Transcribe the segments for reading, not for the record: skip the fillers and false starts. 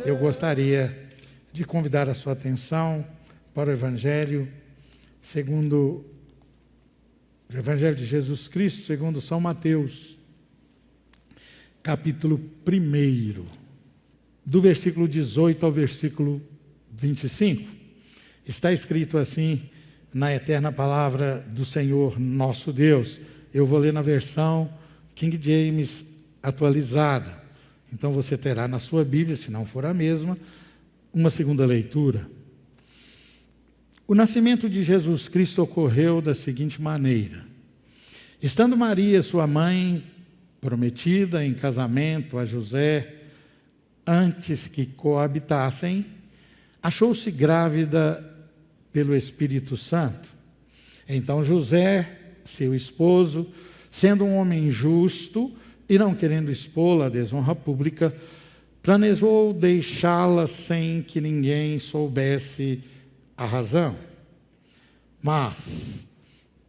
eu gostaria de convidar a sua atenção para o Evangelho de Jesus Cristo, segundo São Mateus, capítulo 1, do versículo 18 ao versículo 25. Está escrito assim na eterna palavra do Senhor nosso Deus. Eu vou ler na versão King James atualizada. Então você terá na sua Bíblia, se não for a mesma, uma segunda leitura. O nascimento de Jesus Cristo ocorreu da seguinte maneira: estando Maria, sua mãe, prometida em casamento a José, antes que coabitassem, achou-se grávida pelo Espírito Santo. Então José, seu esposo, sendo um homem justo e não querendo expô-la à desonra pública, planejou deixá-la sem que ninguém soubesse a razão. Mas,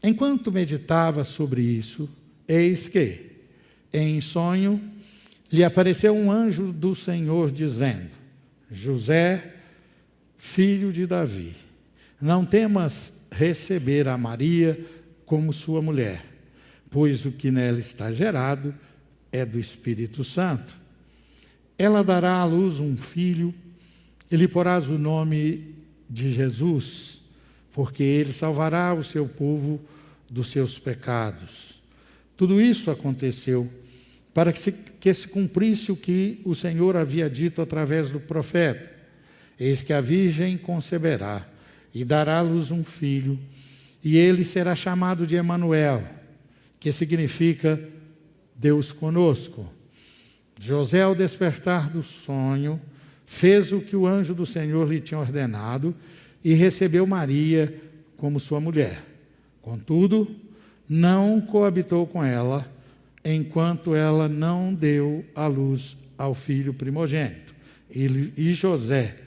enquanto meditava sobre isso, eis que, em sonho, lhe apareceu um anjo do Senhor dizendo: José, filho de Davi, não temas receber a Maria como sua mulher, pois o que nela está gerado é do Espírito Santo. Ela dará à luz um filho, e lhe porás o nome de Jesus, porque ele salvará o seu povo dos seus pecados. Tudo isso aconteceu para que se cumprisse o que o Senhor havia dito através do profeta: eis que a virgem conceberá e dará à luz um filho, e ele será chamado de Emanuel, que significa Deus conosco. José, ao despertar do sonho, fez o que o anjo do Senhor lhe tinha ordenado e recebeu Maria como sua mulher. Contudo, não coabitou com ela, enquanto ela não deu à luz ao filho primogênito. E José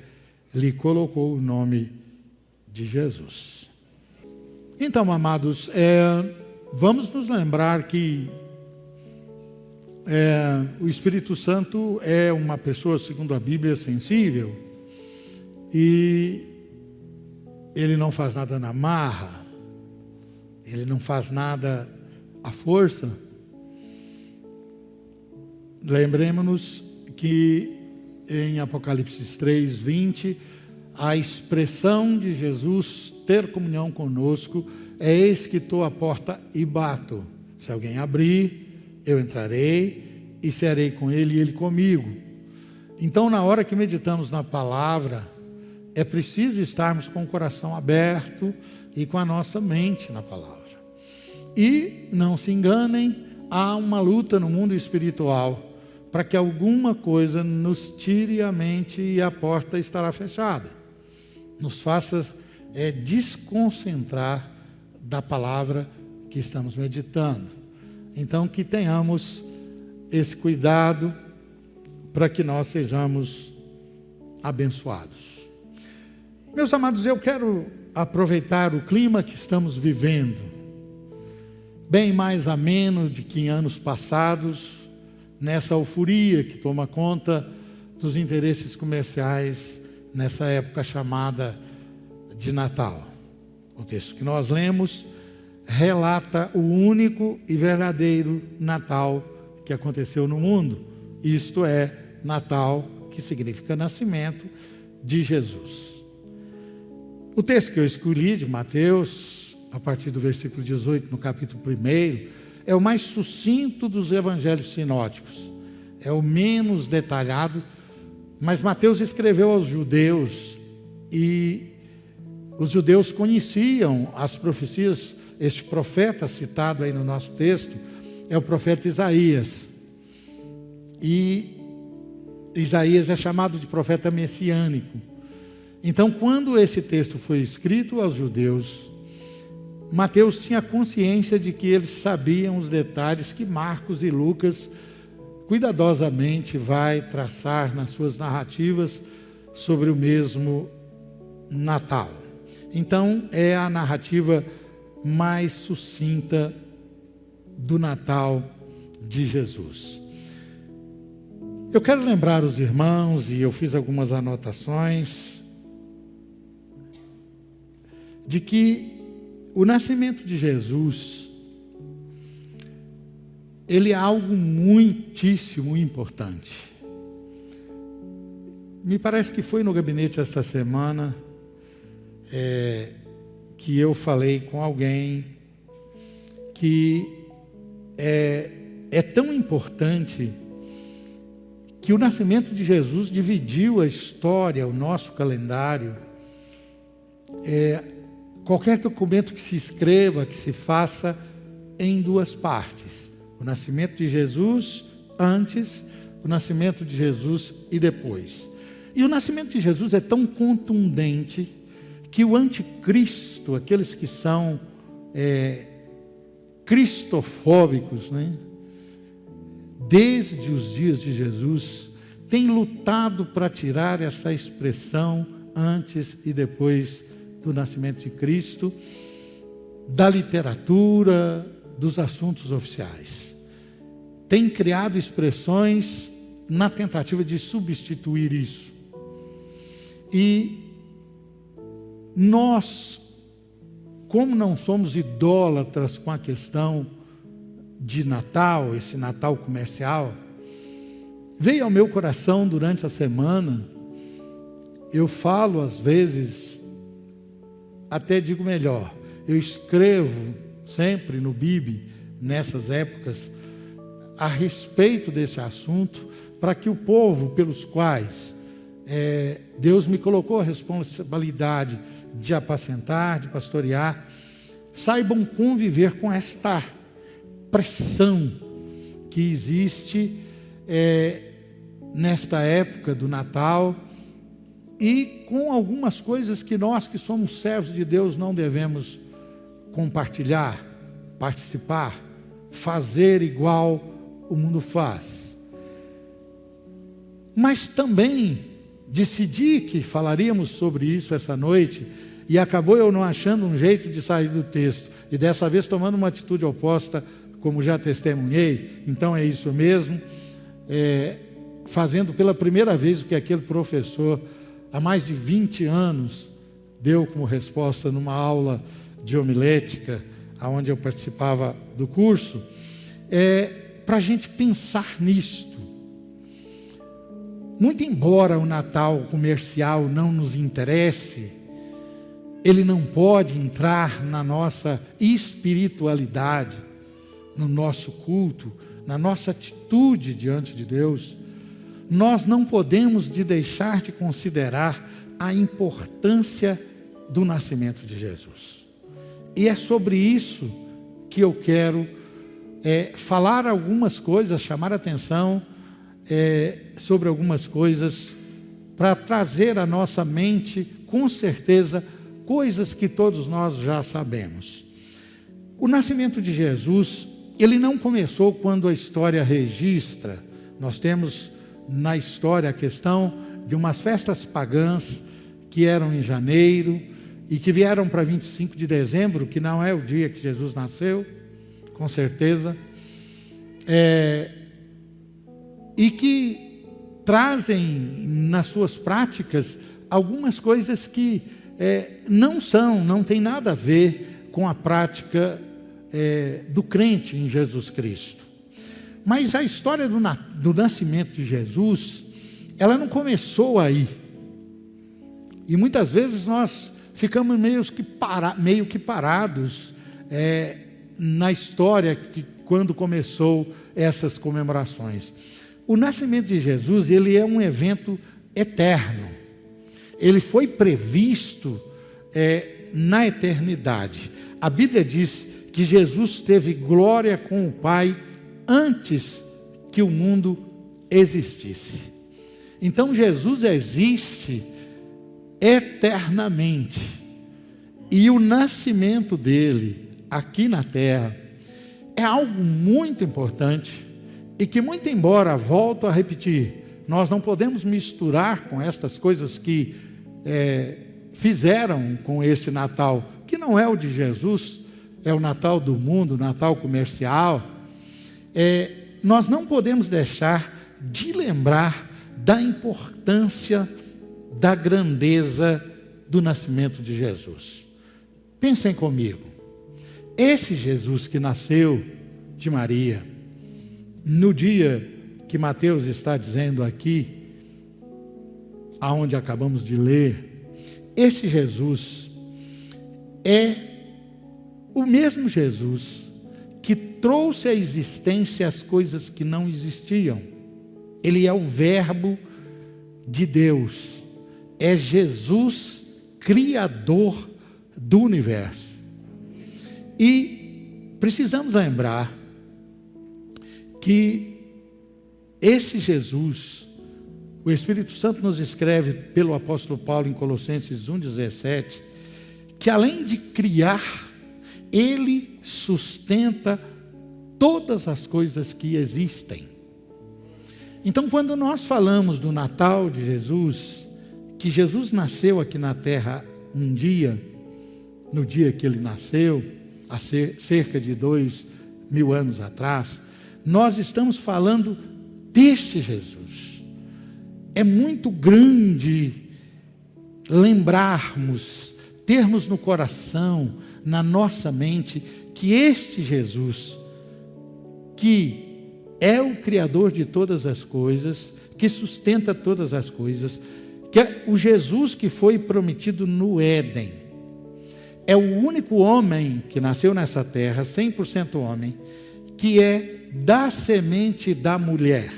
lhe colocou o nome de Jesus. Então, amados, vamos nos lembrar que o Espírito Santo é uma pessoa, segundo a Bíblia, sensível, e ele não faz nada na marra, ele não faz nada à força. Lembremos-nos que em Apocalipse 3:20, a expressão de Jesus ter comunhão conosco é: eis que estou à porta e bato. Se alguém abrir, eu entrarei e cearei com ele e ele comigo. Então, na hora que meditamos na palavra, é preciso estarmos com o coração aberto e com a nossa mente na palavra. E, não se enganem, há uma luta no mundo espiritual para que alguma coisa nos tire a mente e a porta estará fechada. Nos faça desconcentrar da palavra que estamos meditando. Então, que tenhamos esse cuidado para que nós sejamos abençoados. Meus amados, eu quero aproveitar o clima que estamos vivendo, bem mais ameno do que em anos passados, nessa euforia que toma conta dos interesses comerciais nessa época chamada de Natal. O texto que nós lemos relata o único e verdadeiro Natal que aconteceu no mundo, isto é, Natal, que significa nascimento de Jesus. O texto que eu escolhi de Mateus, a partir do versículo 18, no capítulo 1, é o mais sucinto dos evangelhos sinóticos, é o menos detalhado, mas Mateus escreveu aos judeus, e os judeus conheciam as profecias. Este profeta citado aí no nosso texto é o profeta Isaías. E Isaías é chamado de profeta messiânico. Então, quando esse texto foi escrito aos judeus, Mateus tinha consciência de que eles sabiam os detalhes que Marcos e Lucas cuidadosamente vai traçar nas suas narrativas sobre o mesmo Natal. Então, é a narrativa mais sucinta do Natal de Jesus. Eu quero lembrar os irmãos, e eu fiz algumas anotações, de que o nascimento de Jesus, ele é algo muitíssimo importante. Me parece que foi no gabinete esta semana que eu falei com alguém que é tão importante que o nascimento de Jesus dividiu a história, o nosso calendário. Qualquer documento que se escreva, que se faça em duas partes: o nascimento de Jesus antes, o nascimento de Jesus e depois. E o nascimento de Jesus é tão contundente que o anticristo, aqueles que são cristofóbicos, né, desde os dias de Jesus, tem lutado para tirar essa expressão antes e depois do nascimento de Cristo da literatura, dos assuntos oficiais. Tem criado expressões na tentativa de substituir isso. E nós, como não somos idólatras com a questão de Natal, esse Natal comercial, veio ao meu coração durante a semana. Eu falo às vezes, até digo melhor, eu escrevo sempre no BIB, nessas épocas, a respeito desse assunto, para que o povo pelos quais Deus me colocou a responsabilidade de apacentar, de pastorear, saibam conviver com esta pressão que existe nesta época do Natal, e com algumas coisas que nós que somos servos de Deus não devemos compartilhar, participar, fazer igual o mundo faz. Mas também decidi que falaríamos sobre isso essa noite, e acabou eu não achando um jeito de sair do texto, e dessa vez tomando uma atitude oposta, como já testemunhei. Então é isso mesmo, fazendo pela primeira vez o que aquele professor, há mais de 20 anos, deu como resposta numa aula de homilética, onde eu participava do curso, para a gente pensar nisto. Muito embora o Natal comercial não nos interesse, ele não pode entrar na nossa espiritualidade, no nosso culto, na nossa atitude diante de Deus. Nós não podemos deixar de considerar a importância do nascimento de Jesus. E é sobre isso que eu quero falar algumas coisas, chamar a atenção sobre algumas coisas, para trazer à nossa mente, com certeza, coisas que todos nós já sabemos. O nascimento de Jesus, ele não começou quando a história registra. Nós temos na história a questão de umas festas pagãs que eram em janeiro e que vieram para 25 de dezembro, que não é o dia que Jesus nasceu, com certeza, e que trazem nas suas práticas algumas coisas que não tem nada a ver com a prática do crente em Jesus Cristo. Mas a história do nascimento de Jesus, ela não começou aí. E muitas vezes nós ficamos meio que parados na história quando começou essas comemorações. O nascimento de Jesus, ele é um evento eterno. Ele foi previsto na eternidade. A Bíblia diz que Jesus teve glória com o Pai antes que o mundo existisse. Então Jesus existe eternamente. E o nascimento dele aqui na terra é algo muito importante, e que, muito embora, volto a repetir, nós não podemos misturar com estas coisas que fizeram com esse Natal, que não é o de Jesus, é o Natal do mundo, o Natal comercial. Nós não podemos deixar de lembrar da importância, da grandeza do nascimento de Jesus. Pensem comigo. Esse Jesus que nasceu de Maria, no dia que Mateus está dizendo aqui, aonde acabamos de ler, esse Jesus é o mesmo Jesus que trouxe à existência as coisas que não existiam. Ele é o Verbo de Deus. É Jesus, Criador do universo. E precisamos lembrar que esse Jesus, o Espírito Santo nos escreve pelo apóstolo Paulo em Colossenses 1,17, que além de criar, ele sustenta todas as coisas que existem. Então, quando nós falamos do Natal de Jesus, que Jesus nasceu aqui na terra um dia, no dia que ele nasceu, há cerca de 2000 anos atrás, nós estamos falando desse Jesus. É muito grande lembrarmos, termos no coração, na nossa mente, que este Jesus, que é o Criador de todas as coisas, que sustenta todas as coisas, que é o Jesus que foi prometido no Éden, é o único homem que nasceu nessa terra, 100% homem, que é da semente da mulher.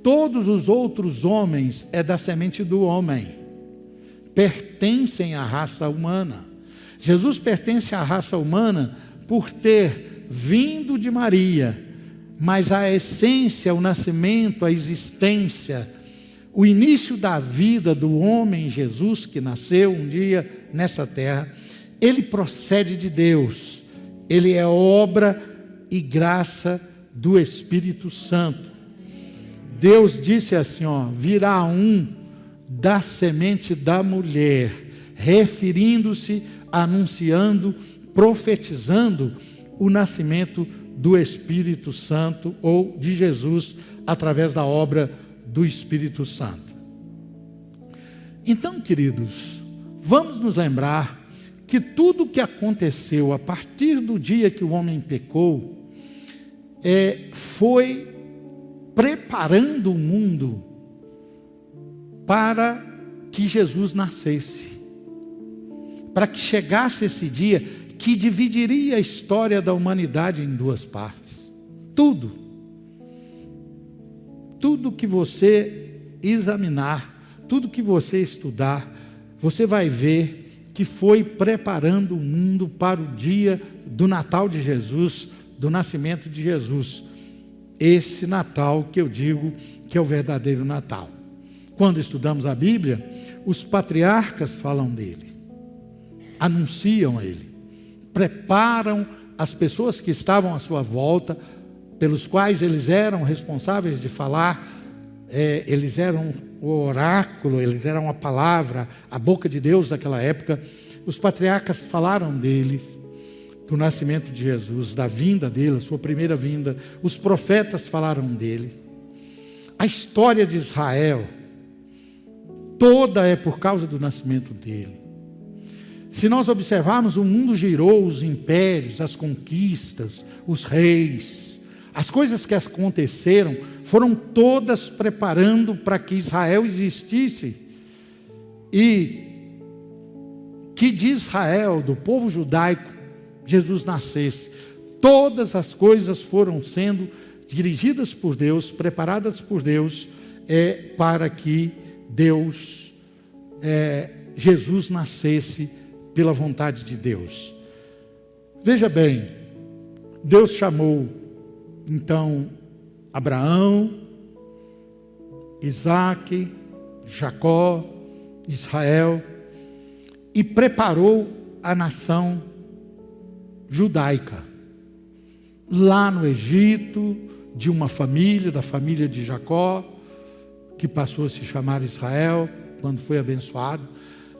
Todos os outros homens é da semente do homem, pertencem à raça humana. Jesus pertence à raça humana por ter vindo de Maria, mas a essência, o nascimento, a existência, o início da vida do homem Jesus, que nasceu um dia nessa terra, ele procede de Deus, ele é obra e graça do Espírito Santo. Deus disse assim, virá um da semente da mulher, referindo-se, anunciando, profetizando o nascimento do Espírito Santo ou de Jesus através da obra do Espírito Santo. Então, queridos, vamos nos lembrar que tudo o que aconteceu a partir do dia que o homem pecou foi preparando o mundo para que Jesus nascesse, para que chegasse esse dia que dividiria a história da humanidade em duas partes. Tudo que você examinar, tudo que você estudar, você vai ver que foi preparando o mundo para o dia do Natal de Jesus, do nascimento de Jesus. Esse Natal que eu digo que é o verdadeiro Natal. Quando estudamos a Bíblia, os patriarcas falam dele, anunciam ele, preparam as pessoas que estavam à sua volta, pelos quais eles eram responsáveis de falar, eles eram o oráculo, eles eram a palavra, a boca de Deus daquela época. Os patriarcas falaram dele, do nascimento de Jesus, da vinda dele, a sua primeira vinda. Os profetas falaram dele. A história de Israel toda é por causa do nascimento dele. Se nós observarmos, o mundo girou, os impérios, as conquistas, os reis, as coisas que aconteceram foram todas preparando para que Israel existisse e que de Israel, do povo judaico, Jesus nascesse. Todas as coisas foram sendo dirigidas por Deus, preparadas por Deus, para que Jesus nascesse pela vontade de Deus. Veja bem, Deus chamou então Abraão, Isaque, Jacó, Israel, e preparou a nação judaica. Lá no Egito, de uma família, da família de Jacó, que passou a se chamar Israel, quando foi abençoado.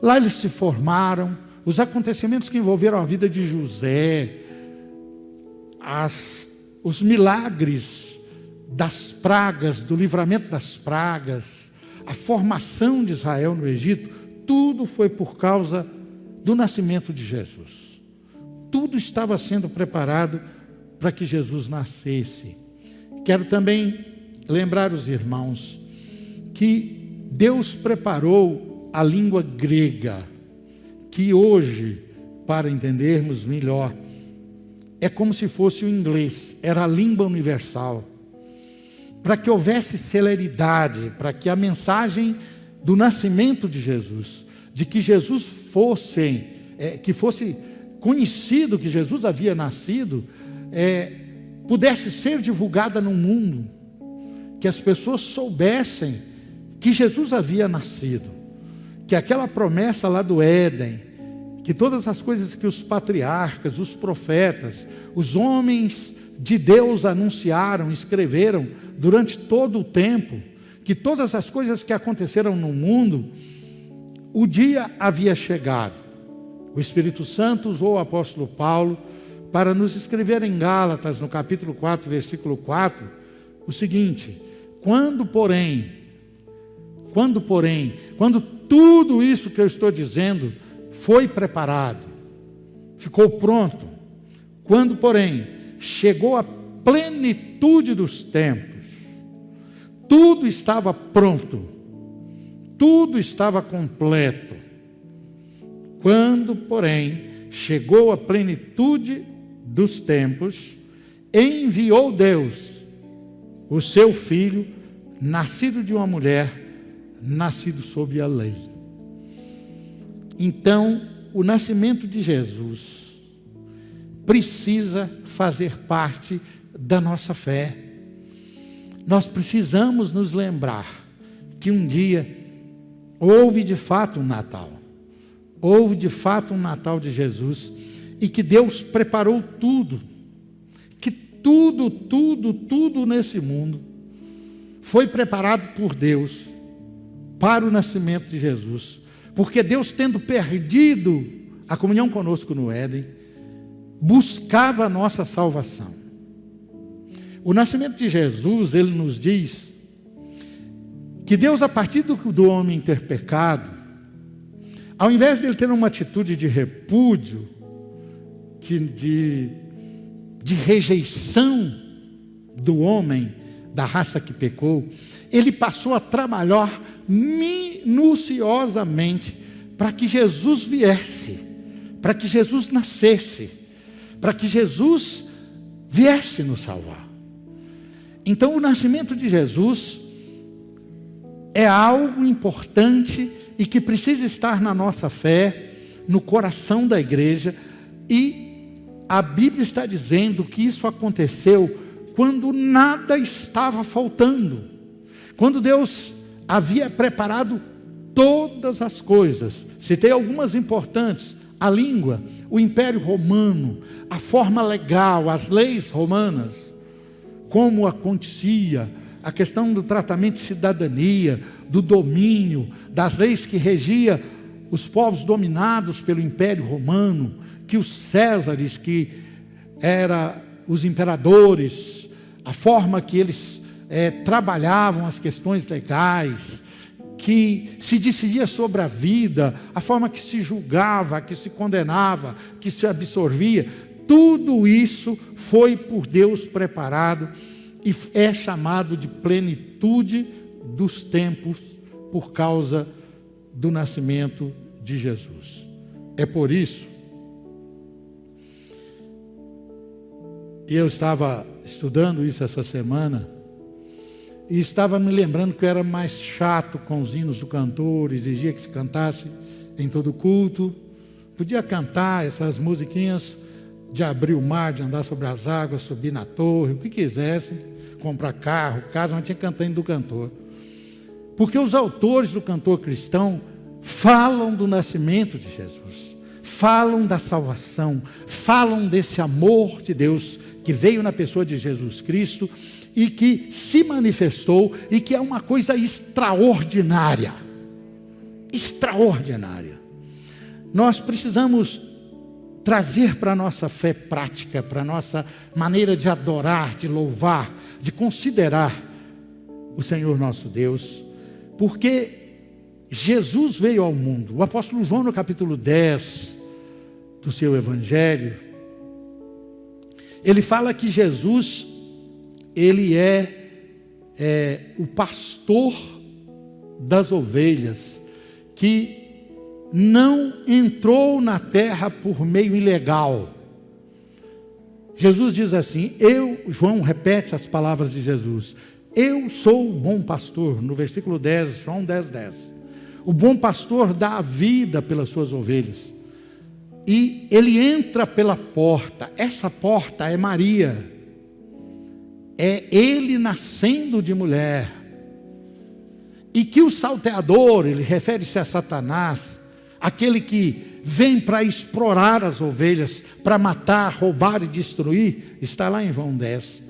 Lá eles se formaram. Os acontecimentos que envolveram a vida de José, os milagres das pragas, do livramento das pragas, a formação de Israel no Egito, tudo foi por causa do nascimento de Jesus. Tudo estava sendo preparado para que Jesus nascesse. Quero também lembrar os irmãos que Deus preparou a língua grega, que hoje, para entendermos melhor, é como se fosse o inglês, era a língua universal, para que houvesse celeridade, para que a mensagem do nascimento de Jesus, de que Jesus que fosse conhecido que Jesus havia nascido, pudesse ser divulgada no mundo, que as pessoas soubessem que Jesus havia nascido, que aquela promessa lá do Éden, que todas as coisas que os patriarcas, os profetas, os homens de Deus anunciaram, escreveram durante todo o tempo, que todas as coisas que aconteceram no mundo, o dia havia chegado. O Espírito Santo usou o apóstolo Paulo para nos escrever em Gálatas, no capítulo 4, versículo 4, o seguinte: quando tudo isso que eu estou dizendo foi preparado, ficou pronto, quando, porém, chegou a plenitude dos tempos, tudo estava pronto, tudo estava completo. Quando, porém, chegou a plenitude dos tempos, enviou Deus o seu Filho, nascido de uma mulher, nascido sob a lei. Então, o nascimento de Jesus precisa fazer parte da nossa fé. Nós precisamos nos lembrar que um dia houve de fato um Natal. Houve de fato um Natal de Jesus e que Deus preparou tudo. Que tudo nesse mundo foi preparado por Deus para o nascimento de Jesus. Porque Deus, tendo perdido a comunhão conosco no Éden, buscava a nossa salvação. O nascimento de Jesus, ele nos diz que Deus, a partir do homem ter pecado, ao invés de ele ter uma atitude de repúdio, de rejeição do homem, da raça que pecou, ele passou a trabalhar minuciosamente para que Jesus viesse, para que Jesus nascesse, para que Jesus viesse nos salvar. Então, o nascimento de Jesus é algo importante e que precisa estar na nossa fé, no coração da igreja, e a Bíblia está dizendo que isso aconteceu quando nada estava faltando, quando Deus havia preparado todas as coisas. Citei algumas importantes: a língua, o Império Romano, a forma legal, as leis romanas, como acontecia, a questão do tratamento de cidadania, do domínio, das leis que regia os povos dominados pelo Império Romano, que os Césares, que eram os imperadores, a forma que eles trabalhavam as questões legais, que se decidia sobre a vida, a forma que se julgava, que se condenava, que se absorvia, tudo isso foi por Deus preparado e é chamado de plenitude dos tempos por causa do nascimento de Jesus. É por isso, e eu estava estudando isso essa semana, e estava me lembrando que eu era mais chato com os hinos do cantor, exigia que se cantasse em todo culto. Podia cantar essas musiquinhas de abrir o mar, de andar sobre as águas, subir na torre, o que quisesse, comprar carro, casa, mas tinha que cantar hino do cantor. Porque os autores do cantor cristão falam do nascimento de Jesus, falam da salvação, falam desse amor de Deus que veio na pessoa de Jesus Cristo e que se manifestou e que é uma coisa trazer para a nossa fé prática, para a nossa maneira de adorar, de louvar, de considerar o Senhor nosso Deus, porque Jesus veio ao mundo. O apóstolo João, no capítulo 10 do seu evangelho, ele fala que Jesus, ele é o pastor das ovelhas, que não entrou na terra por meio ilegal. Jesus diz assim, João repete as palavras de Jesus, eu sou o bom pastor, no versículo 10, João 10, 10. O bom pastor dá a vida pelas suas ovelhas. E ele entra pela porta. Essa porta é Maria. É ele nascendo de mulher. E que o salteador, ele refere-se a Satanás, aquele que vem para explorar as ovelhas, para matar, roubar e destruir, está lá em João 10.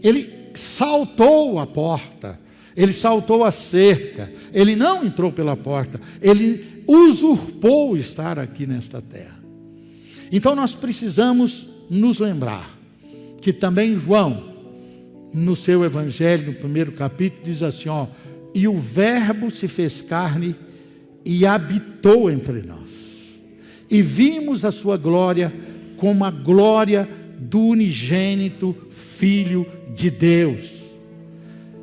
Ele saltou a porta. Ele saltou a cerca, ele não entrou pela porta, ele usurpou estar aqui nesta terra. Então nós precisamos nos lembrar que também João, no seu evangelho, no primeiro capítulo, diz assim, e o verbo se fez carne e habitou entre nós. E vimos a sua glória como a glória do unigênito Filho de Deus.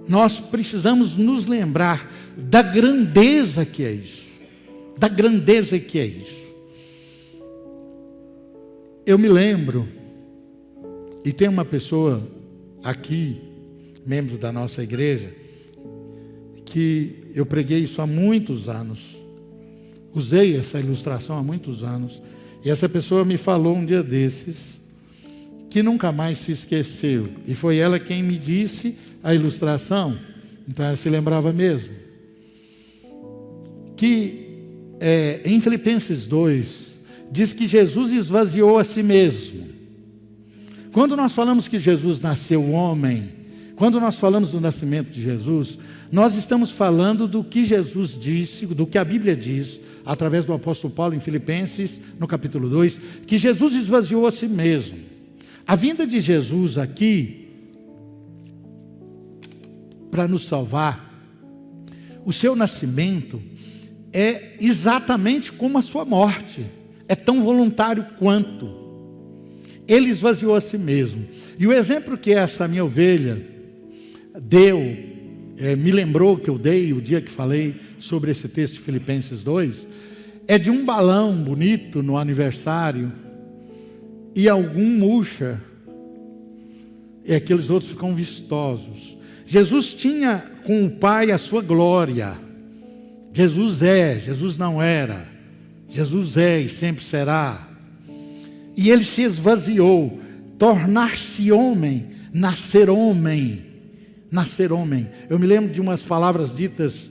Nós precisamos nos lembrar da grandeza que é isso. Da grandeza que é isso. Eu me lembro, e tem uma pessoa aqui, membro da nossa igreja, que eu preguei isso há muitos anos. Usei essa ilustração há muitos anos. E essa pessoa me falou um dia desses, que nunca mais se esqueceu. E foi ela quem me disse a ilustração, então ela se lembrava mesmo, que em Filipenses 2, diz que Jesus esvaziou a si mesmo. Quando nós falamos que Jesus nasceu homem, quando nós falamos do nascimento de Jesus, nós estamos falando do que Jesus disse, do que a Bíblia diz, através do apóstolo Paulo em Filipenses, no capítulo 2, que Jesus esvaziou a si mesmo. A vinda de Jesus aqui, para nos salvar, o seu nascimento é exatamente como a sua morte, é tão voluntário quanto. Ele esvaziou a si mesmo. E o exemplo que essa minha ovelha deu, me lembrou que eu dei o dia que falei sobre esse texto de Filipenses 2, é de um balão bonito no aniversário, e algum murcha, e aqueles outros ficam vistosos. Jesus tinha com o Pai a sua glória. Jesus não era. Jesus é e sempre será. E ele se esvaziou, tornar-se homem, nascer homem, nascer homem. Eu me lembro de umas palavras ditas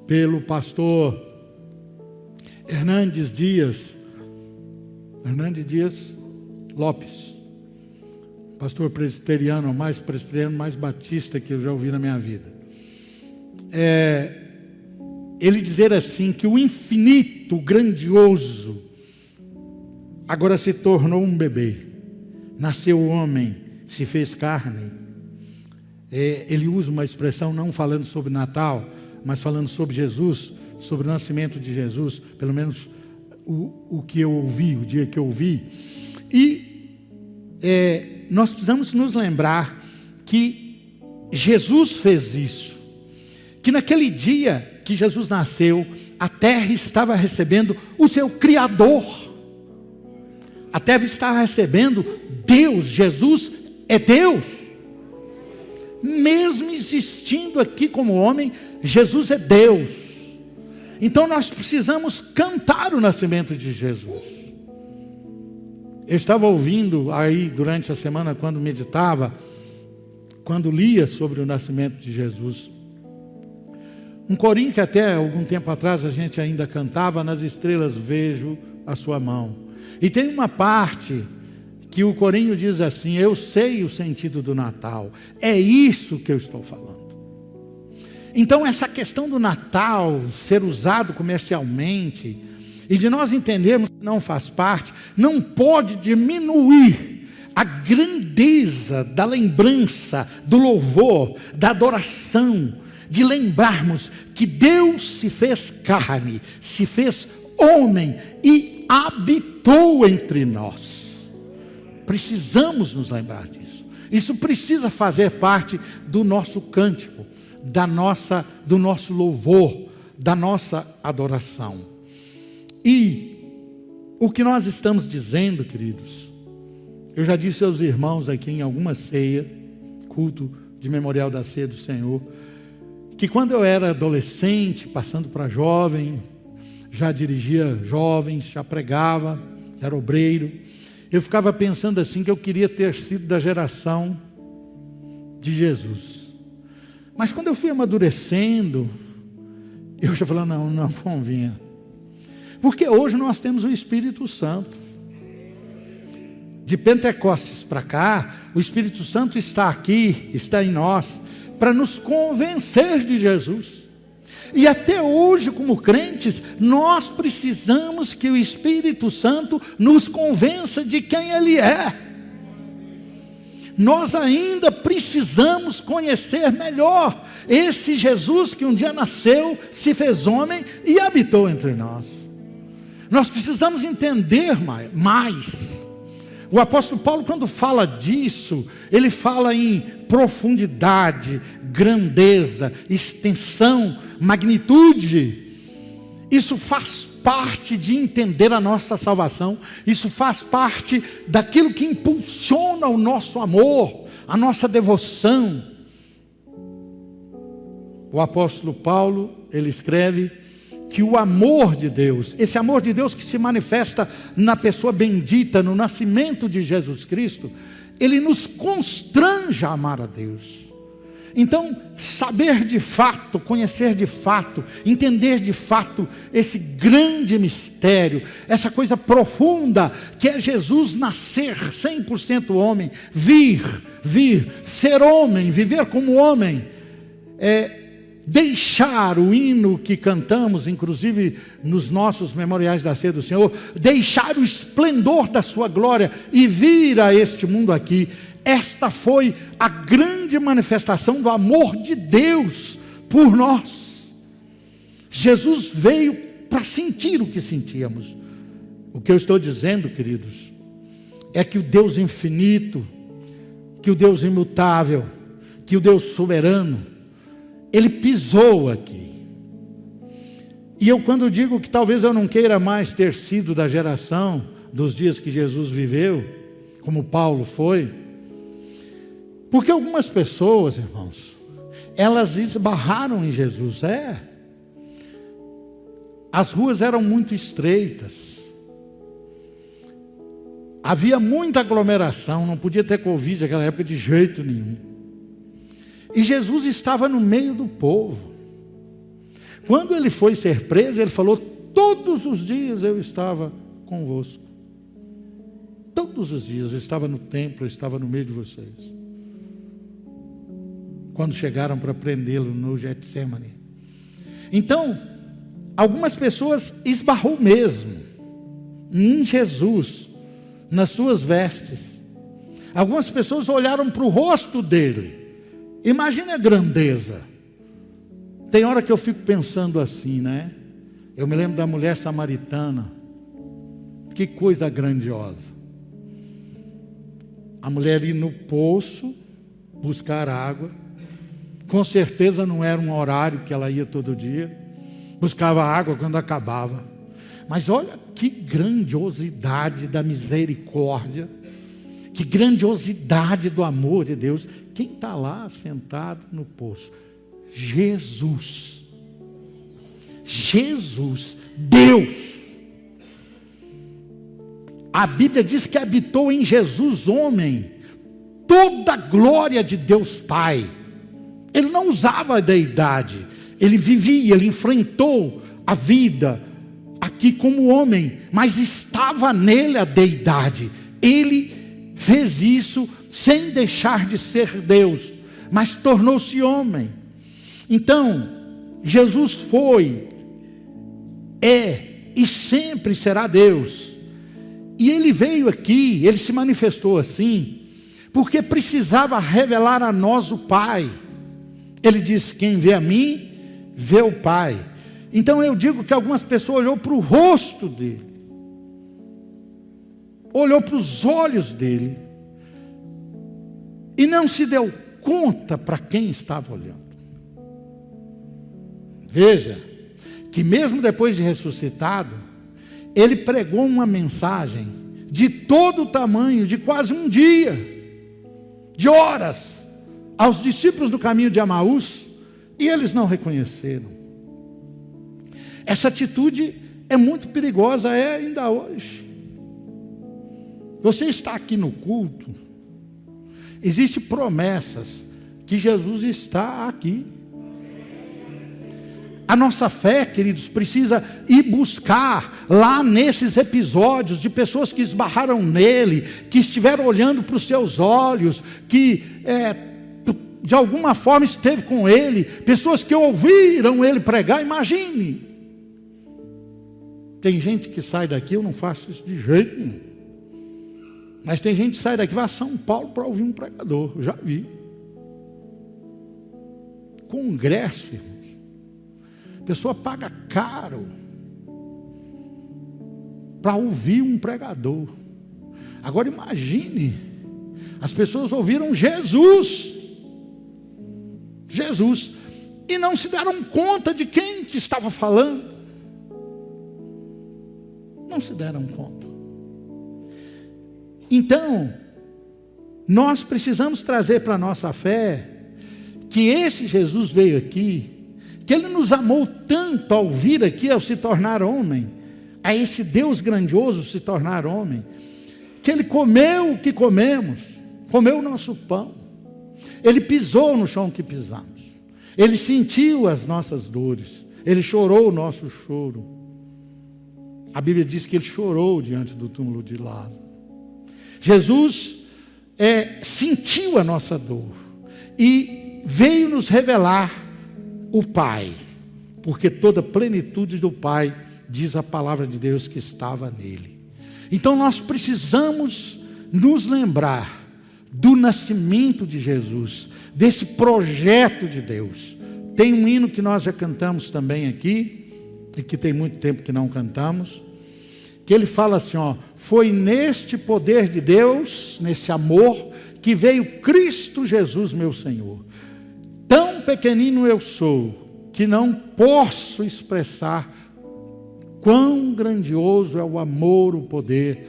pelo pastor Hernandes Dias Lopes, pastor presbiteriano, mais presbiteriano, mais batista que eu já ouvi na minha vida. Ele dizer assim, que o infinito, o grandioso, agora se tornou um bebê, nasceu homem, se fez carne. Ele usa uma expressão não falando sobre Natal, mas falando sobre Jesus, sobre o nascimento de Jesus, pelo menos o que eu ouvi, o dia que eu ouvi. E nós precisamos nos lembrar que Jesus fez isso, que naquele dia que Jesus nasceu, a terra estava recebendo o seu Criador, a terra estava recebendo Deus. Jesus é Deus, mesmo existindo aqui como homem, Jesus é Deus. Então nós precisamos cantar o nascimento de Jesus. Eu estava ouvindo aí durante a semana, quando meditava, quando lia sobre o nascimento de Jesus, um corinho que até algum tempo atrás a gente ainda cantava: nas estrelas vejo a sua mão. E tem uma parte que o corinho diz assim: eu sei o sentido do Natal, é isso que eu estou falando. Então essa questão do Natal ser usado comercialmente, e de nós entendermos não faz parte, não pode diminuir a grandeza da lembrança, do louvor, da adoração, de lembrarmos que Deus se fez carne, se fez homem e habitou entre nós. Precisamos nos lembrar disso. Isso precisa fazer parte do nosso cântico, do nosso louvor, da nossa adoração. E o que nós estamos dizendo, queridos, eu já disse aos irmãos aqui em alguma ceia, culto de memorial da ceia do Senhor, que quando eu era adolescente, passando para jovem, já dirigia jovens, já pregava, era obreiro, eu ficava pensando assim, que eu queria ter sido da geração de Jesus. Mas quando eu fui amadurecendo, eu já falei, não convinha. Porque hoje nós temos o Espírito Santo. De Pentecostes para cá, o Espírito Santo está aqui, está em nós, para nos convencer de Jesus. E até hoje, como crentes, nós precisamos que o Espírito Santo nos convença de quem Ele é. Nós ainda precisamos conhecer melhor esse Jesus que um dia nasceu, se fez homem e habitou entre nós. Nós precisamos entender mais. O apóstolo Paulo, quando fala disso, ele fala em profundidade, grandeza, extensão, magnitude. Isso faz parte de entender a nossa salvação. Isso faz parte daquilo que impulsiona o nosso amor, a nossa devoção. O apóstolo Paulo, ele escreve que o amor de Deus, esse amor de Deus que se manifesta na pessoa bendita, no nascimento de Jesus Cristo, ele nos constrange a amar a Deus. Então, saber de fato, conhecer de fato, entender de fato esse grande mistério, essa coisa profunda que é Jesus nascer 100% homem, vir, ser homem, viver como homem, deixar o hino que cantamos, inclusive nos nossos memoriais da ceia do Senhor, deixar o esplendor da sua glória e vir a este mundo aqui. Esta foi a grande manifestação do amor de Deus por nós. Jesus veio para sentir o que sentíamos. O que eu estou dizendo, queridos, é que o Deus infinito, que o Deus imutável, que o Deus soberano, Ele pisou aqui. E eu, quando digo que talvez eu não queira mais ter sido da geração dos dias que Jesus viveu, como Paulo foi, porque algumas pessoas, irmãos, elas esbarraram em Jesus. As ruas eram muito estreitas, havia muita aglomeração, não podia ter Covid naquela época de jeito nenhum. E Jesus estava no meio do povo. Quando ele foi ser preso, ele falou: todos os dias eu estava convosco. Todos os dias eu estava no templo, eu estava no meio de vocês. Quando chegaram para prendê-lo no Getsemane. Então, algumas pessoas esbarrou mesmo em Jesus, nas suas vestes. Algumas pessoas olharam para o rosto dele. Imagine a grandeza. Tem hora que eu fico pensando assim, né? Eu me lembro da mulher samaritana. Que coisa grandiosa. A mulher ir no poço buscar água. Com certeza não era um horário que ela ia todo dia. Buscava água quando acabava. Mas olha que grandiosidade da misericórdia. Que grandiosidade do amor de Deus. Quem está lá sentado no poço? Jesus. Jesus, Deus. A Bíblia diz que habitou em Jesus, homem, toda a glória de Deus Pai. Ele não usava a deidade, ele vivia, ele enfrentou a vida aqui como homem, mas estava nele a deidade. Ele fez isso sem deixar de ser Deus, mas tornou-se homem. Então, Jesus foi, e sempre será Deus. E ele veio aqui, ele se manifestou assim, porque precisava revelar a nós o Pai. Ele disse: quem vê a mim, vê o Pai. Então eu digo que algumas pessoas olhou para o rosto dele, olhou para os olhos dele, e não se deu conta para quem estava olhando. Veja, que mesmo depois de ressuscitado, ele pregou uma mensagem de todo o tamanho, de quase um dia, de horas, aos discípulos do caminho de Amaús, e eles não reconheceram. Essa atitude é muito perigosa, é ainda hoje. Você está aqui no culto, existem promessas que Jesus está aqui. A nossa fé, queridos, precisa ir buscar lá nesses episódios de pessoas que esbarraram nele, que estiveram olhando para os seus olhos, que de alguma forma esteve com ele, pessoas que ouviram ele pregar. Imagine, tem gente que sai daqui, eu não faço isso de jeito nenhum, mas tem gente que sai daqui, vai a São Paulo para ouvir um pregador, eu já vi. Congresso, irmãos. A pessoa paga caro para ouvir um pregador. Agora imagine, as pessoas ouviram Jesus, e não se deram conta de quem que estava falando. Não se deram conta. Então, nós precisamos trazer para a nossa fé que esse Jesus veio aqui, que Ele nos amou tanto ao vir aqui, ao se tornar homem, a esse Deus grandioso se tornar homem, que Ele comeu o que comemos, comeu o nosso pão, Ele pisou no chão que pisamos, Ele sentiu as nossas dores, Ele chorou o nosso choro. A Bíblia diz que Ele chorou diante do túmulo de Lázaro. Jesus sentiu a nossa dor e veio nos revelar o Pai, porque toda a plenitude do Pai, diz a palavra de Deus, que estava nele. Então nós precisamos nos lembrar do nascimento de Jesus, desse projeto de Deus. Tem um hino que nós já cantamos também aqui, e que tem muito tempo que não cantamos, que ele fala assim, foi neste poder de Deus, nesse amor, que veio Cristo Jesus meu Senhor. Tão pequenino eu sou, que não posso expressar quão grandioso é o amor, o poder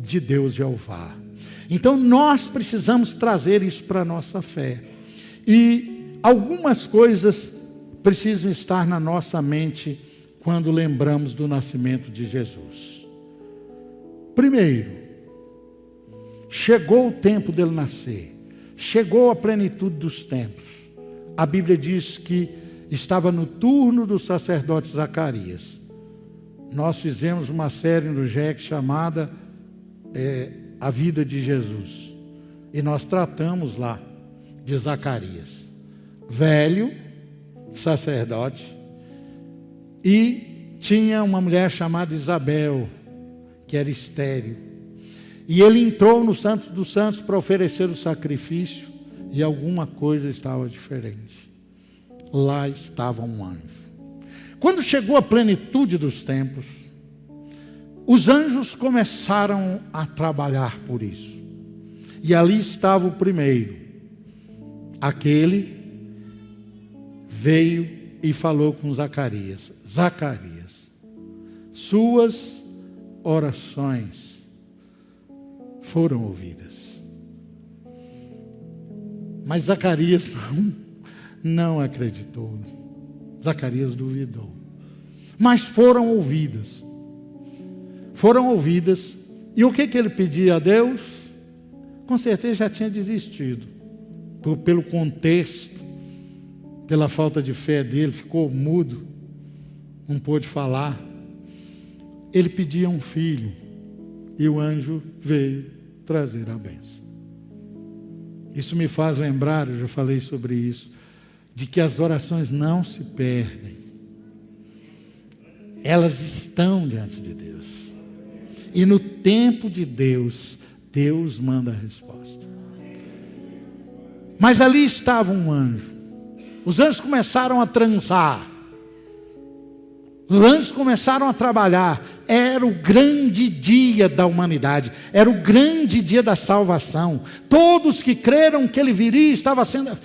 de Deus Jeová. Então nós precisamos trazer isso para a nossa fé. E algumas coisas precisam estar na nossa mente quando lembramos do nascimento de Jesus. Primeiro, chegou o tempo dele nascer, chegou a plenitude dos tempos. A Bíblia diz que estava no turno do sacerdote Zacarias. Nós fizemos uma série no GEC chamada A Vida de Jesus. E nós tratamos lá de Zacarias, velho, sacerdote, e tinha uma mulher chamada Isabel, que era estéril. E ele entrou no Santos dos Santos para oferecer o sacrifício, e alguma coisa estava diferente. Lá estava um anjo. Quando chegou a plenitude dos tempos, os anjos começaram a trabalhar por isso. E ali estava o primeiro. Aquele veio e falou com Zacarias. Zacarias, suas orações foram ouvidas. Mas Zacarias não acreditou. Zacarias duvidou. Mas foram ouvidas. Foram ouvidas. E o que ele pedia a Deus? Com certeza já tinha desistido. Pelo contexto, pela falta de fé dele, ficou mudo, não pôde falar. Ele pedia um filho, e o anjo veio trazer a bênção. Isso me faz lembrar, eu já falei sobre isso, de que as orações não se perdem. elas estão diante de Deus. E no tempo de Deus, Deus manda a resposta. Mas ali estava um anjo. Os anjos começaram a transar. Os anjos começaram a trabalhar. Era o grande dia da humanidade. Era o grande dia da salvação. Todos que creram que ele viria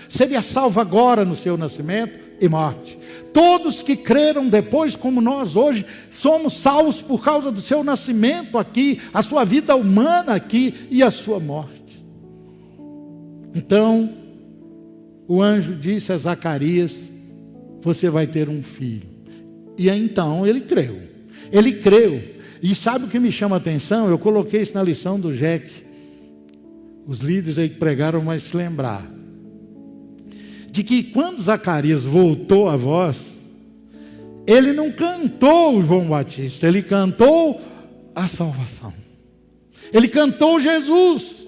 seria salvo agora no seu nascimento e morte. Todos que creram depois, como nós hoje, somos salvos por causa do seu nascimento aqui, a sua vida humana aqui e a sua morte. Então, o anjo disse a Zacarias: você vai ter um filho. E aí, então ele creu. Ele creu. E sabe o que me chama a atenção? Eu coloquei isso na lição do Jack. Os líderes aí que pregaram vão se lembrar. De que quando Zacarias voltou a voz, ele não cantou o João Batista, ele cantou a salvação. Ele cantou Jesus.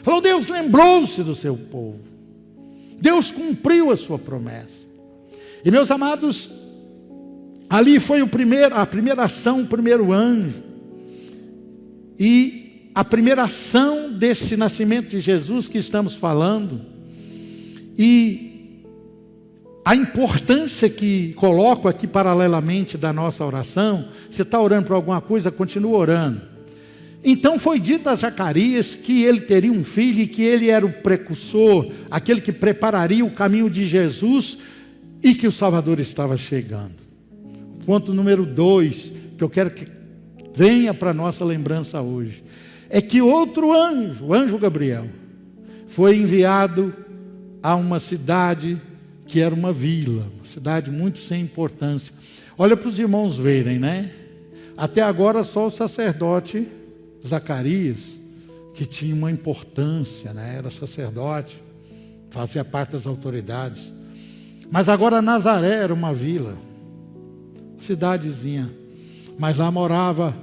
Falou: Deus lembrou-se do seu povo. Deus cumpriu a sua promessa. E meus amados, ali foi a primeira ação, o primeiro anjo. E a primeira ação desse nascimento de Jesus que estamos falando, e a importância que coloco aqui paralelamente da nossa oração. Você está orando por alguma coisa, continua orando. Então foi dito a Zacarias que ele teria um filho e que ele era o precursor, aquele que prepararia o caminho de Jesus e que o Salvador estava chegando. Ponto número 2, que eu quero que venha para a nossa lembrança hoje, é que outro anjo, o anjo Gabriel, foi enviado a uma cidade que era uma vila, uma cidade muito sem importância. Olha para os irmãos verem, né? Até agora só o sacerdote Zacarias, que tinha uma importância, né? Era sacerdote, fazia parte das autoridades. Mas agora Nazaré era uma vila, cidadezinha, mas lá morava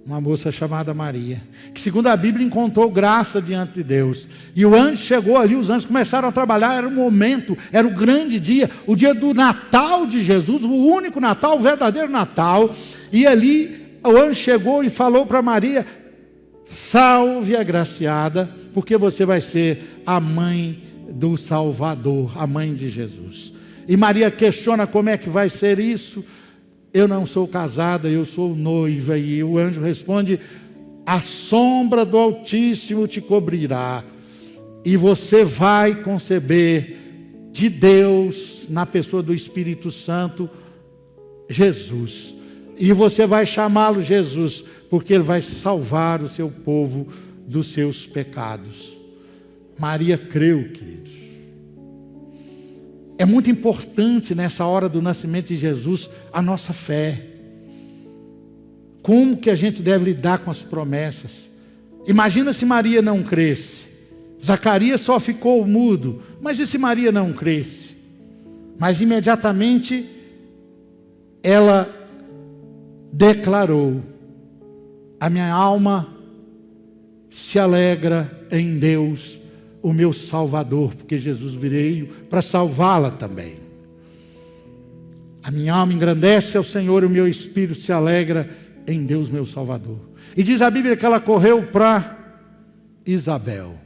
uma moça chamada Maria, que segundo a Bíblia encontrou graça diante de Deus. E o anjo chegou ali, os anjos começaram a trabalhar, era o momento, era o grande dia, o dia do Natal de Jesus, o único Natal, o verdadeiro Natal. E ali o anjo chegou e falou para Maria: salve agraciada, porque você vai ser a mãe do Salvador, a mãe de Jesus. E Maria questiona: como é que vai ser isso? Eu não sou casada, eu sou noiva. E o anjo responde: a sombra do Altíssimo te cobrirá, e você vai conceber de Deus, na pessoa do Espírito Santo, Jesus. E você vai chamá-lo Jesus, porque ele vai salvar o seu povo dos seus pecados. Maria creu, queridos. É muito importante nessa hora do nascimento de Jesus a nossa fé. Como que a gente deve lidar com as promessas? Imagina se Maria não cresce. Zacarias só ficou mudo. Mas e se Maria não cresce? Mas imediatamente ela declarou: a minha alma se alegra em Deus, o meu Salvador, porque Jesus veio para salvá-la também. A minha alma engrandece ao Senhor, o meu espírito se alegra em Deus, meu Salvador. E diz a Bíblia que ela correu para Isabel.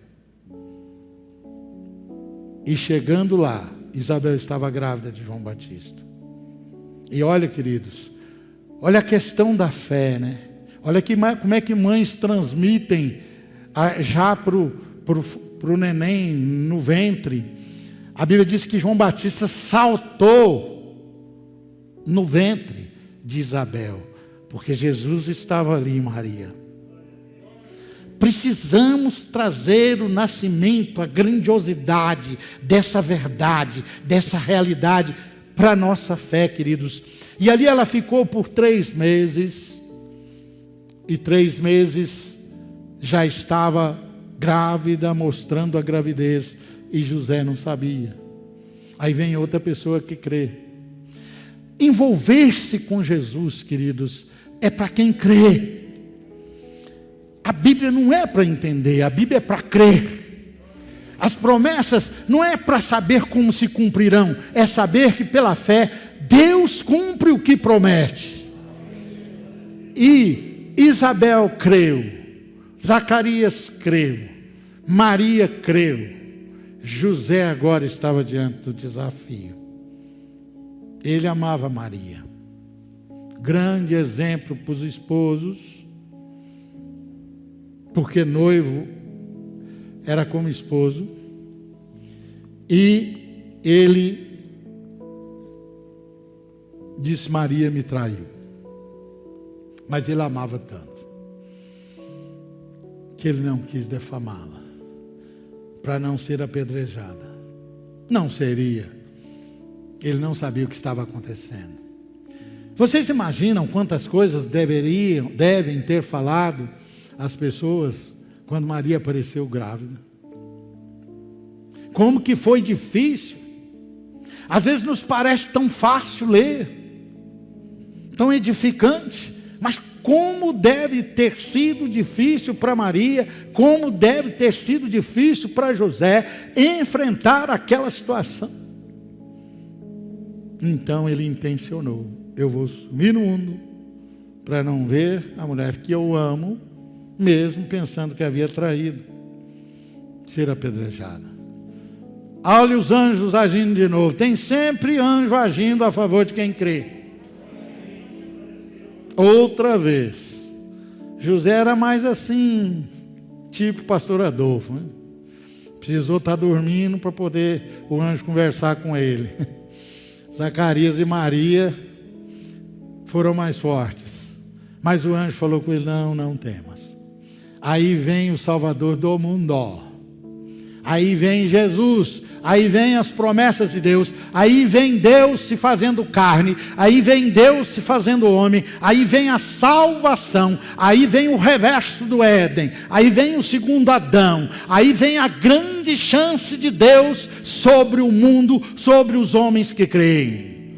E chegando lá, Isabel estava grávida de João Batista. E olha, queridos, olha a questão da fé, né? Olha como é que mães transmitem já para o neném no ventre. A Bíblia diz que João Batista saltou no ventre de Isabel, porque Jesus estava ali, Maria. Precisamos trazer o nascimento, a grandiosidade dessa verdade, dessa realidade para a nossa fé, queridos. E ali ela ficou por 3 meses, e 3 meses já estava grávida, mostrando a gravidez, e José não sabia. Aí vem outra pessoa que crê. Envolver-se com Jesus, queridos, é para quem crê. A Bíblia não é para entender, a Bíblia é para crer. As promessas não é para saber como se cumprirão, é saber que pela fé Deus cumpre o que promete. E Isabel creu, Zacarias creu, Maria creu. José agora estava diante do desafio. Ele amava Maria. Grande exemplo para os esposos, porque noivo era como esposo, e ele disse: Maria me traiu. Mas ele amava tanto que ele não quis defamá-la, para não ser apedrejada. Não seria. Ele não sabia o que estava acontecendo. Vocês imaginam quantas coisas devem ter falado as pessoas quando Maria apareceu grávida? Como que foi difícil. Às vezes nos parece tão fácil ler, tão edificante, mas como deve ter sido difícil para Maria, como deve ter sido difícil para José enfrentar aquela situação. Então ele intencionou: eu vou sumir no mundo para não ver a mulher que eu amo, mesmo pensando que havia traído, ser apedrejada. Olha os anjos agindo de novo. Tem sempre anjo agindo a favor de quem crê. Outra vez. José era mais assim, tipo pastor Adolfo, né? Precisou estar dormindo para poder o anjo conversar com ele. Zacarias e Maria foram mais fortes. Mas o anjo falou com ele: não temas. Aí vem o Salvador do mundo. Aí vem Jesus. Aí vem as promessas de Deus. Aí vem Deus se fazendo carne. Aí vem Deus se fazendo homem. Aí vem a salvação. Aí vem o reverso do Éden. Aí vem o segundo Adão. Aí vem a grande chance de Deus sobre o mundo, sobre os homens que creem.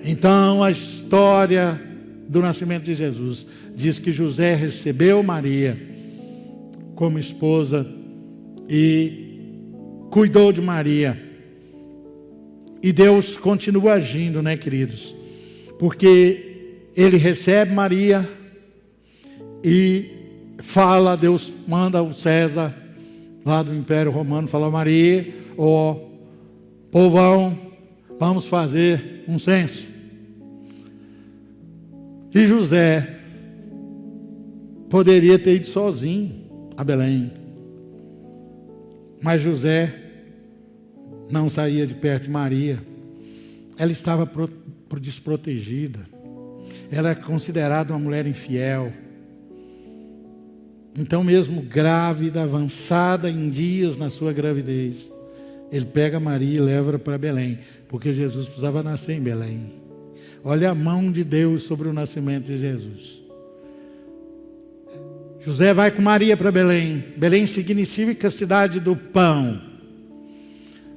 Então a história do nascimento de Jesus diz que José recebeu Maria como esposa e cuidou de Maria. E Deus continua agindo, né, queridos? Porque ele recebe Maria e fala, Deus manda o César lá do Império Romano, fala: Maria, ó povão, vamos fazer um censo. E José poderia ter ido sozinho a Belém, mas José não saía de perto de Maria. Ela estava desprotegida. Ela era considerada uma mulher infiel. Então, mesmo grávida, avançada em dias na sua gravidez, ele pega Maria e leva para Belém, porque Jesus precisava nascer em Belém. Olha a mão de Deus sobre o nascimento de Jesus. José vai com Maria para Belém. Belém significa cidade do pão.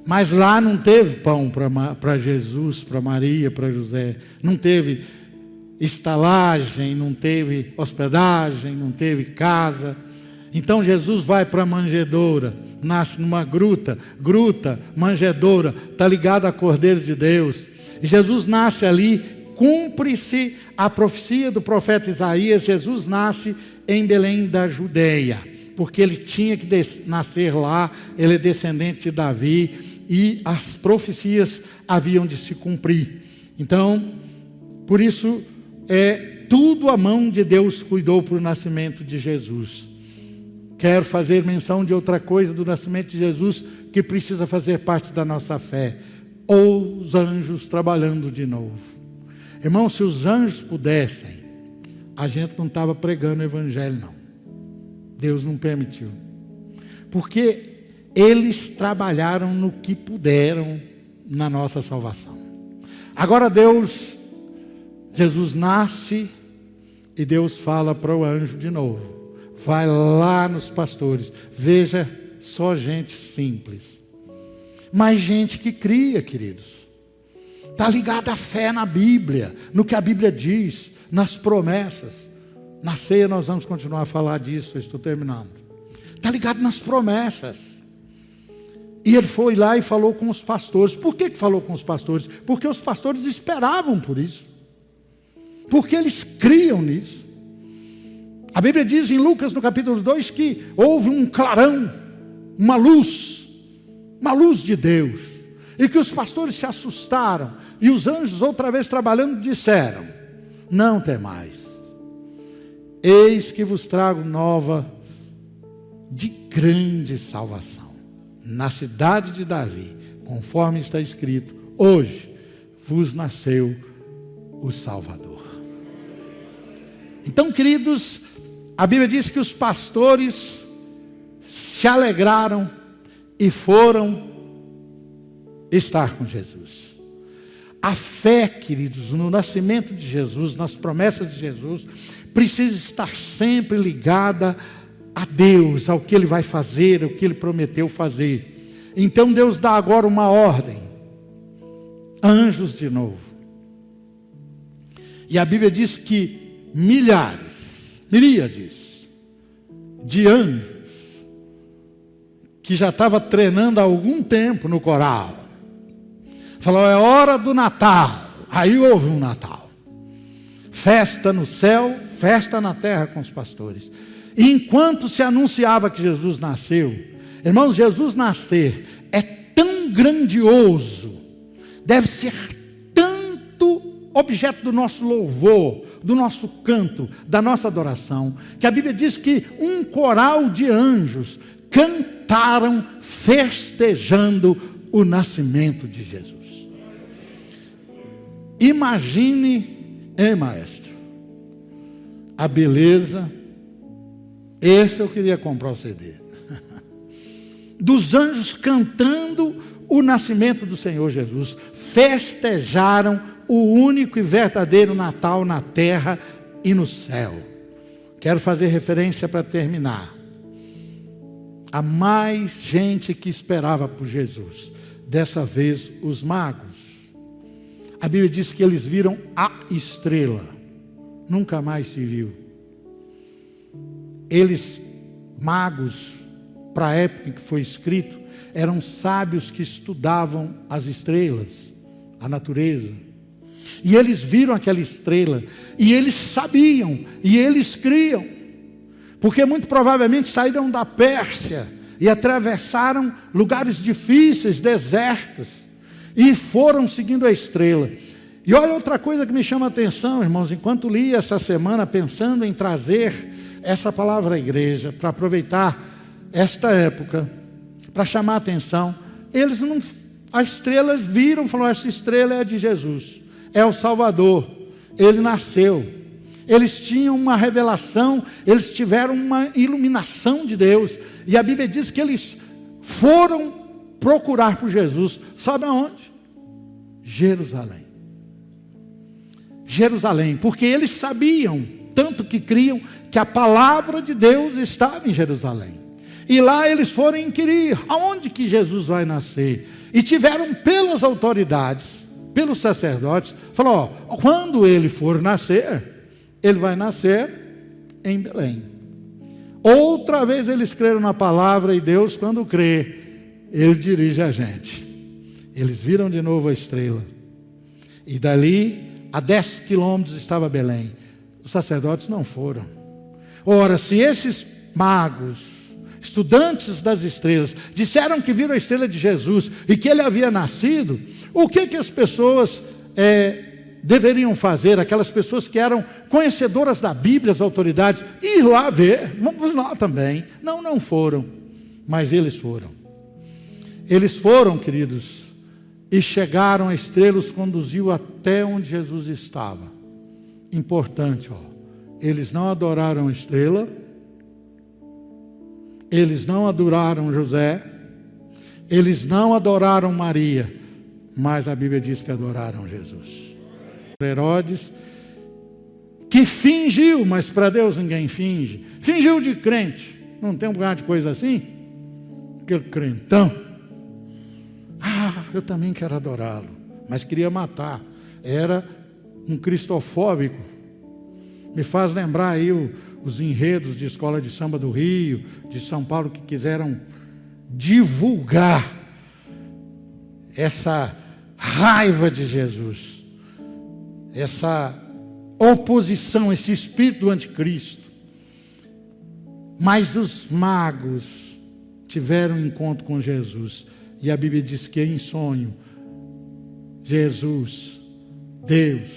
Mas lá não teve pão para Jesus, para Maria, para José. Não teve estalagem, não teve hospedagem, não teve casa. Então Jesus vai para a manjedoura, nasce numa gruta, manjedoura, está ligado a Cordeiro de Deus. E Jesus nasce ali, cumpre-se a profecia do profeta Isaías. Jesus nasce em Belém da Judeia, porque ele tinha que nascer lá, ele é descendente de Davi, e as profecias haviam de se cumprir. Então, por isso, tudo a mão de Deus cuidou para o nascimento de Jesus. Quero fazer menção de outra coisa do nascimento de Jesus, que precisa fazer parte da nossa fé: os anjos trabalhando de novo. Irmão, se os anjos pudessem, a gente não estava pregando o evangelho, não. Deus não permitiu. Porque eles trabalharam no que puderam na nossa salvação. Agora Jesus nasce e Deus fala para o anjo de novo: vai lá nos pastores, veja só gente simples, mas gente que cria, queridos. Está ligada à fé na Bíblia, no que a Bíblia diz, nas promessas. Na ceia nós vamos continuar a falar disso, eu estou terminando. Está ligado nas promessas. E ele foi lá e falou com os pastores. Por que falou com os pastores? Porque os pastores esperavam por isso. Porque eles criam nisso. A Bíblia diz em Lucas, no capítulo 2, que houve um clarão, uma luz de Deus. E que os pastores se assustaram. E os anjos, outra vez trabalhando, disseram: não temais. Eis que vos trago nova de grande salvação. Na cidade de Davi, conforme está escrito, hoje vos nasceu o Salvador. Então, queridos, a Bíblia diz que os pastores se alegraram e foram estar com Jesus. A fé, queridos, no nascimento de Jesus, nas promessas de Jesus, precisa estar sempre ligada a Deus, ao que Ele vai fazer, ao que Ele prometeu fazer. Então Deus dá agora uma ordem, anjos de novo. E a Bíblia diz que miríades de anjos, que já estava treinando há algum tempo no coral, falou: é hora do Natal. Aí houve um Natal, festa no céu, festa na terra com os pastores. E enquanto se anunciava que Jesus nasceu, irmãos, Jesus nascer é tão grandioso, deve ser tanto objeto do nosso louvor, do nosso canto, da nossa adoração, que a Bíblia diz que um coral de anjos cantaram festejando o nascimento de Jesus. Imagine, maestro, a beleza. Esse eu queria comprar o CD. Dos anjos cantando o nascimento do Senhor Jesus. Festejaram o único e verdadeiro Natal na terra e no céu. Quero fazer referência para terminar. Há mais gente que esperava por Jesus. Dessa vez, os magos. A Bíblia diz que eles viram a estrela. Nunca mais se viu. Eles, magos, para a época em que foi escrito, eram sábios que estudavam as estrelas, a natureza. E eles viram aquela estrela, e eles sabiam, e eles criam. Porque muito provavelmente saíram da Pérsia, e atravessaram lugares difíceis, desertos, e foram seguindo a estrela. E olha outra coisa que me chama a atenção, irmãos, enquanto li essa semana, pensando em trazer essa palavra à igreja, para aproveitar esta época, para chamar a atenção. Eles não, a estrela viram, falaram: essa estrela é de Jesus, é o Salvador, Ele nasceu. Eles tinham uma revelação, eles tiveram uma iluminação de Deus, e a Bíblia diz que eles foram procurar por Jesus, sabe aonde? Jerusalém. Jerusalém, porque eles sabiam, tanto que criam, que a palavra de Deus estava em Jerusalém. E lá eles foram inquirir, aonde que Jesus vai nascer? E tiveram pelas autoridades, pelos sacerdotes, falou: quando ele for nascer, ele vai nascer em Belém. Outra vez eles creram na palavra, e Deus, quando crê, Ele dirige a gente. Eles viram de novo a estrela. E dali, a 10 quilômetros estava Belém. Os sacerdotes não foram. Ora, se esses magos, estudantes das estrelas, disseram que viram a estrela de Jesus e que ele havia nascido, o que as pessoas deveriam fazer? Aquelas pessoas que eram conhecedoras da Bíblia, as autoridades, ir lá ver. Vamos lá também. Não foram, mas eles foram. Eles foram, queridos, e chegaram, a estrela os conduziu até onde Jesus estava. Importante, eles não adoraram a estrela, eles não adoraram José, eles não adoraram Maria, mas a Bíblia diz que adoraram Jesus. Herodes, que fingiu, mas para Deus ninguém finge, fingiu de crente. Não tem um lugar de coisa assim? Aquele crentão. Eu também quero adorá-lo, mas queria matar. Era um cristofóbico. Me faz lembrar aí os enredos de escola de samba do Rio, de São Paulo, que quiseram divulgar essa raiva de Jesus, essa oposição, esse espírito do anticristo. Mas os magos tiveram um encontro com Jesus. E a Bíblia diz que em sonho, Jesus, Deus,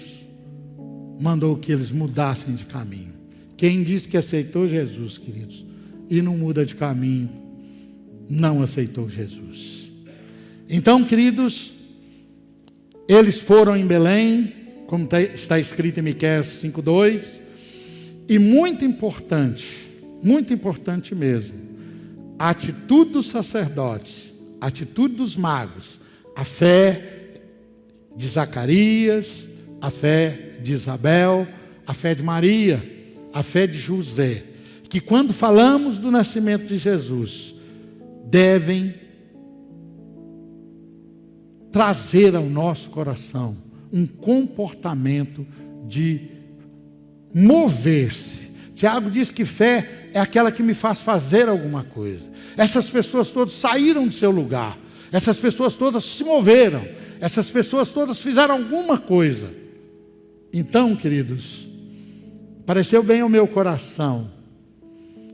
mandou que eles mudassem de caminho. Quem diz que aceitou Jesus, queridos, e não muda de caminho, não aceitou Jesus. Então, queridos, eles foram em Belém, como está escrito em Miqueias 5:2, e muito importante mesmo, a atitude dos sacerdotes, a atitude dos magos, a fé de Zacarias, a fé de Isabel, a fé de Maria, a fé de José, que quando falamos do nascimento de Jesus, devem trazer ao nosso coração um comportamento de mover-se. Tiago diz que fé é aquela que me faz fazer alguma coisa. Essas pessoas todas saíram do seu lugar. Essas pessoas todas se moveram. Essas pessoas todas fizeram alguma coisa. Então, queridos, pareceu bem ao meu coração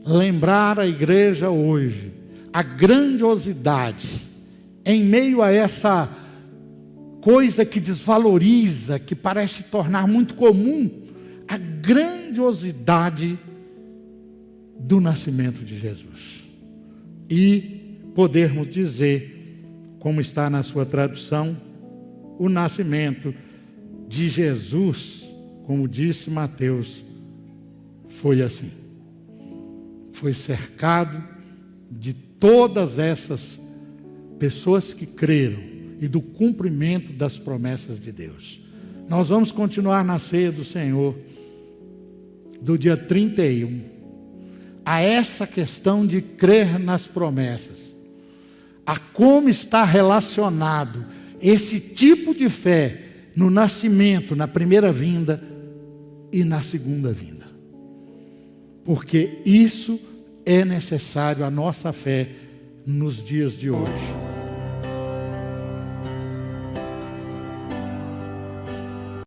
lembrar a igreja hoje a grandiosidade em meio a essa coisa que desvaloriza, que parece tornar muito comum, a grandiosidade do nascimento de Jesus. E podermos dizer, como está na sua tradução, o nascimento de Jesus, como disse Mateus, foi assim. Foi cercado de todas essas pessoas que creram e do cumprimento das promessas de Deus. Nós vamos continuar na ceia do Senhor do dia 31 a essa questão de crer nas promessas, a como está relacionado esse tipo de fé no nascimento, na primeira vinda e na segunda vinda, porque isso é necessário a nossa fé nos dias de hoje.